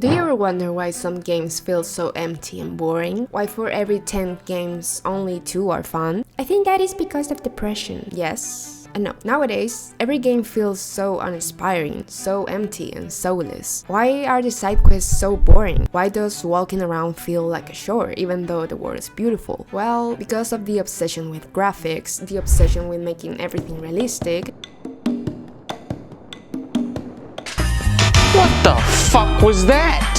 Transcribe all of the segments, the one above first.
Do you ever wonder why some games feel so empty and boring? Why for every 10 games, only 2 are fun? I think that is because of depression, yes. I know, nowadays, every game feels so uninspiring, so empty and soulless. Why are the side quests so boring? Why does walking around feel like a chore, even though the world is beautiful? Well, because of the obsession with graphics, the obsession with making everything realistic. What the fuck was that?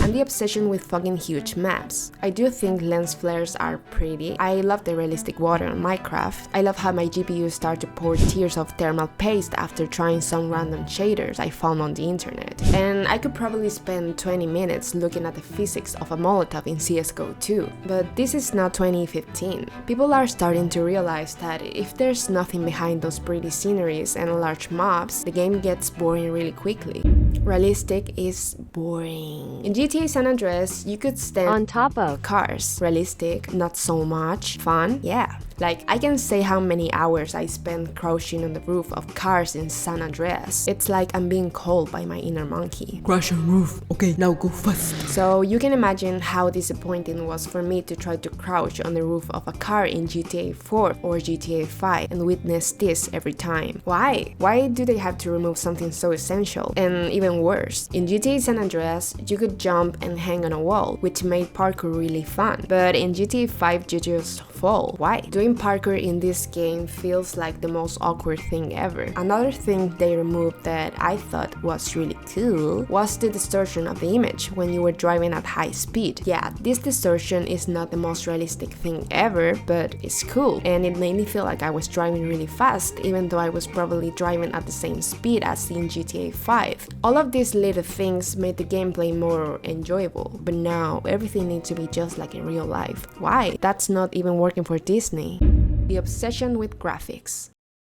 And the obsession with fucking huge maps. I do think lens flares are pretty. I love the realistic water in Minecraft. I love how my GPU started to pour tears of thermal paste after trying some random shaders I found on the internet. And I could probably spend 20 minutes looking at the physics of a Molotov in CSGO too. But this is not 2015. People are starting to realize that if there's nothing behind those pretty sceneries and large mobs, the game gets boring really quickly. Realistic is boring. In GTA San Andreas, you could stand on top of cars. Realistic, not so much. Fun, yeah. Like, I can say how many hours I spent crouching on the roof of cars in San Andreas. It's like I'm being called by my inner monkey. Crash on roof. Okay, now go fast. So you can imagine how disappointing it was for me to try to crouch on the roof of a car in GTA 4 or GTA 5 and witness this every time. Why? Why do they have to remove something so essential? And even worse, in GTA San Andreas, you could jump and hang on a wall, which made parkour really fun. But in GTA 5, you just fall. Why? Doing parkour in this game feels like the most awkward thing ever. Another thing they removed that I thought was really cool was the distortion of the image when you were driving at high speed. Yeah, this distortion is not the most realistic thing ever, but it's cool, and it made me feel like I was driving really fast, even though I was probably driving at the same speed as in GTA 5. All of these little things made the gameplay more enjoyable, but now everything needs to be just like in real life. Why? That's not even working for Disney. The obsession with graphics.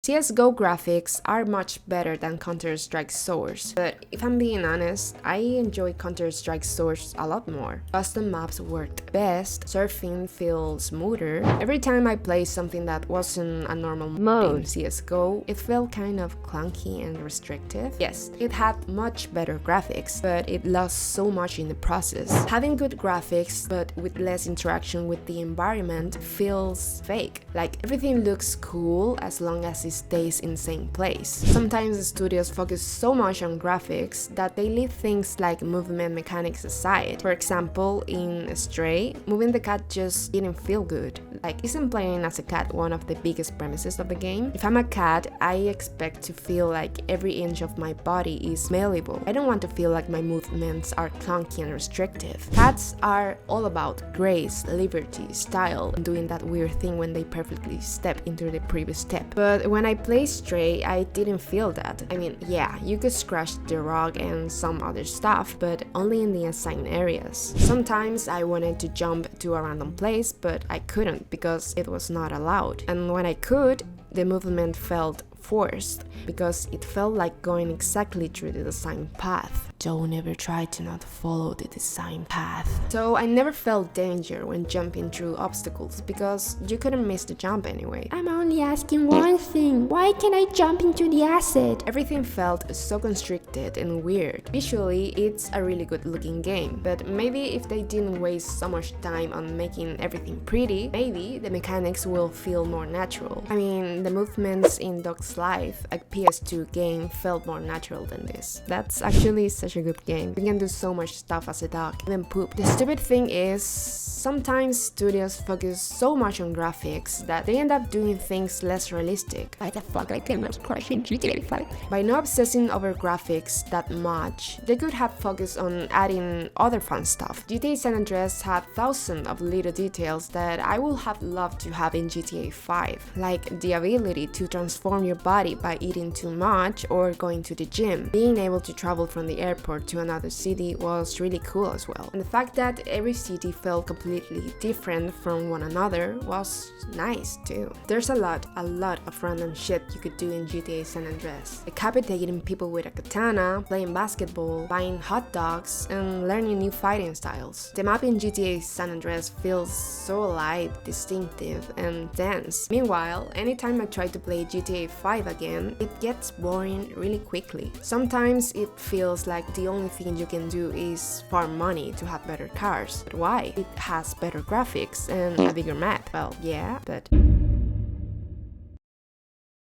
CSGO graphics are much better than Counter-Strike Source, but if I'm being honest, I enjoy Counter-Strike Source a lot more. Custom maps worked best, surfing feels smoother. Every time I played something that wasn't a normal mode in CSGO, it felt kind of clunky and restrictive. Yes, it had much better graphics, but it lost so much in the process. Having good graphics, but with less interaction with the environment, feels fake. Like, everything looks cool as long as it stays in the same place. Sometimes the studios focus so much on graphics that they leave things like movement mechanics aside. For example, in Stray, moving the cat just didn't feel good. Like, isn't playing as a cat one of the biggest premises of the game? If I'm a cat, I expect to feel like every inch of my body is malleable. I don't want to feel like my movements are clunky and restrictive. Cats are all about grace, liberty, style, and doing that weird thing when they perfectly step into the previous step. But when I played Stray, I didn't feel that. I mean, yeah, you could scratch the rug and some other stuff, but only in the assigned areas. Sometimes I wanted to jump to a random place, but I couldn't because it was not allowed. And when I could, the movement felt forced because it felt like going exactly through the design path. Don't ever try to not follow the design path. So I never felt danger when jumping through obstacles because you couldn't miss the jump anyway. I'm only asking one thing. Why can't I jump into the acid? Everything felt so constricted and weird. Visually, it's a really good looking game, but maybe if they didn't waste so much time on making everything pretty, maybe the mechanics will feel more natural. I mean, the movements in Dog's Life, a PS2 game, felt more natural than this. That's actually such a good game. You can do so much stuff as a dog, even poop. The stupid thing is, sometimes studios focus so much on graphics that they end up doing things less realistic. Why the fuck I cannot crash in GTA 5? By not obsessing over graphics that much, they could have focused on adding other fun stuff. GTA San Andreas had thousands of little details that I would have loved to have in GTA 5, like the ability to transform your body by eating too much or going to the gym. Being able to travel from the airport to another city was really cool as well. And the fact that every city felt completely different from one another was nice too. There's a lot of random shit you could do in GTA San Andreas. Decapitating people with a katana, playing basketball, buying hot dogs, and learning new fighting styles. The map in GTA San Andreas feels so alive, distinctive, and dense. Meanwhile, anytime I try to play GTA 5 drive again, it gets boring really quickly. Sometimes it feels like the only thing you can do is farm money to have better cars. But why? It has better graphics and a bigger map. Well, yeah, but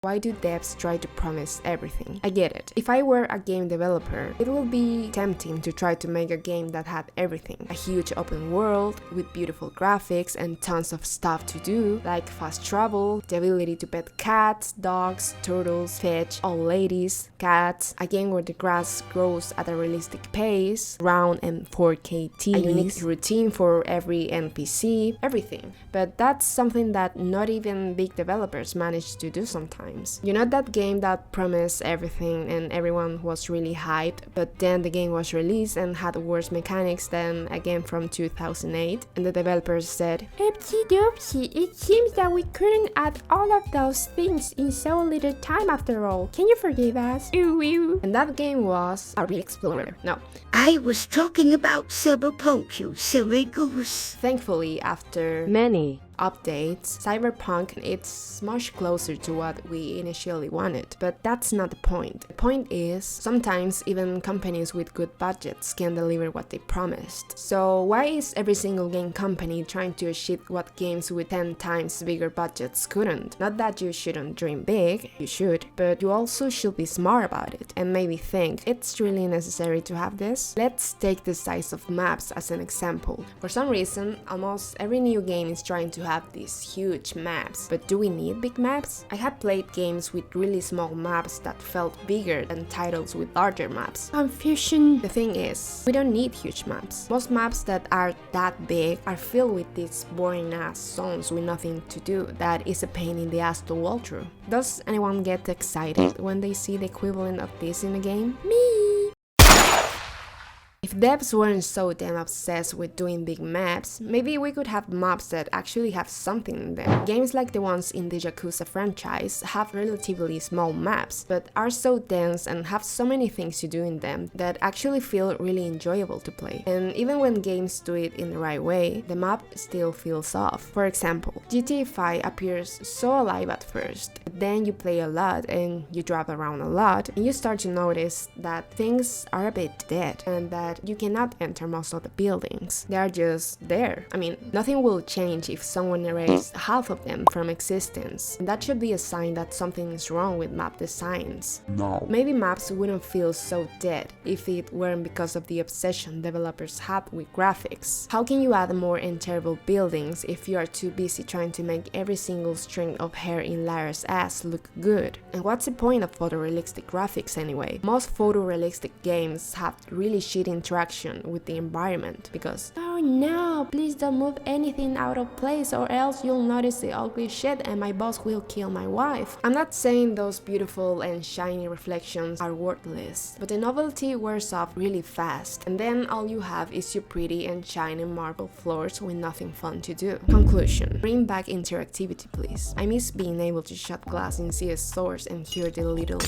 why do devs try to promise everything? I get it. If I were a game developer, it would be tempting to try to make a game that had everything. A huge open world with beautiful graphics and tons of stuff to do, like fast travel, the ability to pet cats, dogs, turtles, fetch old ladies, cats, a game where the grass grows at a realistic pace, round and 4K TVs, a unique routine for every NPC, everything. But that's something that not even big developers manage to do sometimes. You know that game that promised everything and everyone was really hyped, but then the game was released and had worse mechanics than a game from 2008, and the developers said, Oopsie doopsie, it seems that we couldn't add all of those things in so little time after all. Can you forgive us? Ooh, ooh. And that game was a Real Explorer. No. I was talking about Cyberpunk, you silly goose. Thankfully, after many updates, Cyberpunk is much closer to what we initially wanted, but that's not the point. The point is, sometimes even companies with good budgets can deliver what they promised. So why is every single game company trying to achieve what games with 10 times bigger budgets couldn't? Not that you shouldn't dream big, you should, but you also should be smart about it and maybe think, it's really necessary to have this? Let's take the size of maps as an example. For some reason, almost every new game is trying to have these huge maps, but do we need big maps? I have played games with really small maps that felt bigger than titles with larger maps. Confusion. The thing is, we don't need huge maps. Most maps that are that big are filled with these boring ass zones with nothing to do that is a pain in the ass to walk through. Does anyone get excited when they see the equivalent of this in a game? Me. If devs weren't so damn obsessed with doing big maps, maybe we could have maps that actually have something in them. Games like the ones in the Yakuza franchise have relatively small maps, but are so dense and have so many things to do in them that actually feel really enjoyable to play. And even when games do it in the right way, the map still feels off. For example, GTA 5 appears so alive at first, but then you play a lot and you drive around a lot, and you start to notice that things are a bit dead, and that you cannot enter most of the buildings. They are just there. I mean, nothing will change if someone erased half of them from existence. And that should be a sign that something is wrong with map designs. No. Maybe maps wouldn't feel so dead if it weren't because of the obsession developers had with graphics. How can you add more enterable buildings if you are too busy trying to make every single string of hair in Lara's ass look good? And what's the point of photorealistic graphics anyway? Most photorealistic games have really shitty interaction with the environment because Oh no, please don't move anything out of place or else you'll notice the ugly shit and my boss will kill my wife. I'm not saying those beautiful and shiny reflections are worthless, but the novelty wears off really fast, and then all you have is your pretty and shiny marble floors with nothing fun to do. Conclusion: bring back interactivity, please. I miss being able to shot glass in CS stores and hear the little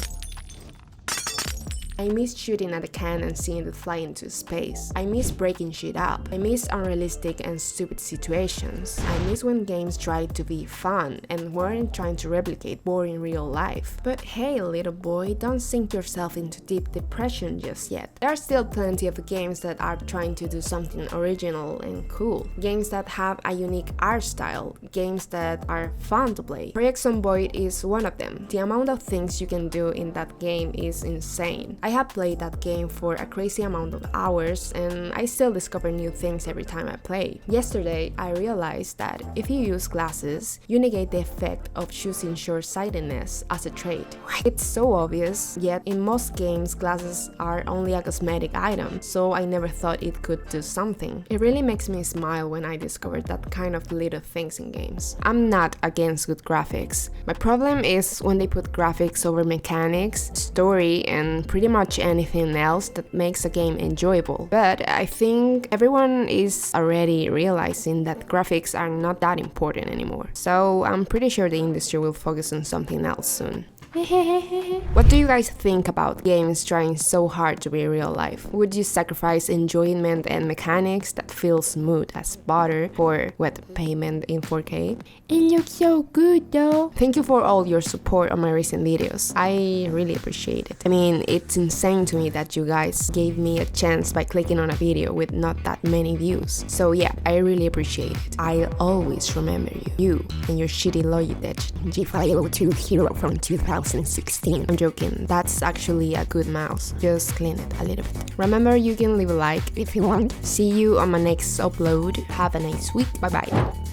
I miss shooting at a can and seeing it fly into space. I miss breaking shit up. I miss unrealistic and stupid situations. I miss when games tried to be fun and weren't trying to replicate boring real life. But hey, little boy, don't sink yourself into deep depression just yet. There are still plenty of games that are trying to do something original and cool. Games that have a unique art style. Games that are fun to play. Project Zomboid is one of them. The amount of things you can do in that game is insane. I have played that game for a crazy amount of hours and I still discover new things every time I play. Yesterday, I realized that if you use glasses, you negate the effect of choosing short-sightedness as a trait. It's so obvious, yet in most games, glasses are only a cosmetic item, so I never thought it could do something. It really makes me smile when I discover that kind of little things in games. I'm not against good graphics. My problem is when they put graphics over mechanics, story, and pretty much anything else that makes a game enjoyable. But I think everyone is already realizing that graphics are not that important anymore. So I'm pretty sure the industry will focus on something else soon. What do you guys think about games trying so hard to be real life? Would you sacrifice enjoyment and mechanics that feel smooth as butter for wet payment in 4K? It looks so good though. Thank you for all your support on my recent videos. I really appreciate it. I mean, it's insane to me that you guys gave me a chance by clicking on a video with not that many views. So yeah, I really appreciate it. I'll always remember you and your shitty Logitech G502 Hero from 2016. I'm joking, that's actually a good mouse. Just clean it a little bit. Remember, you can leave a like if you want. See you on my next upload. Have a nice week. Bye bye.